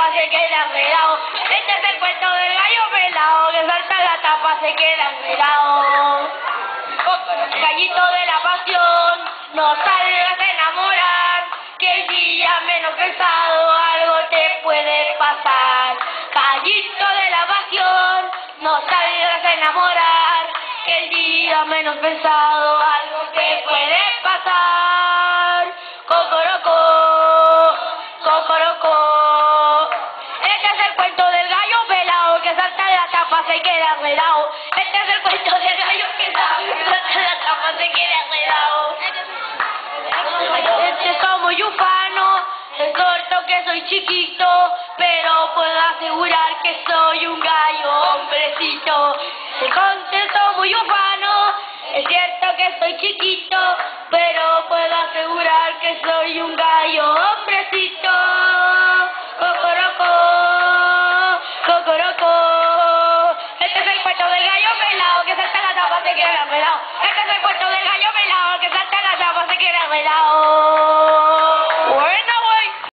tapa se queda enredado. Este es el cuento del gallo pelado, que salta la tapa se queda enredado. Gallito de la pasión, no salgas a enamorar, que el día menos pensado algo te puede pasar. Gallito de la pasión, no salgas a enamorar, que el día menos pensado algo te puede pasar. Cocorocó, cocorocó. Este es el cuento del gallo pelado, que salta de la tapa se queda enredado. Este es el cuento del gallo que salta de la tapa se queda enredado. Este soy muy ufano, es corto que soy chiquito, pero puedo asegurar que soy un gallo hombrecito. El concepto muy ufano, es cierto que soy chiquito, pero puedo asegurar que soy un gallo hombrecito. Cocorocó, cocorocó. Este es el cuento del gallo pelado, que salta la tapa se queda enredado. Este es el cuento del gallo pelado, que salta la tapa se queda enredado. Bueno.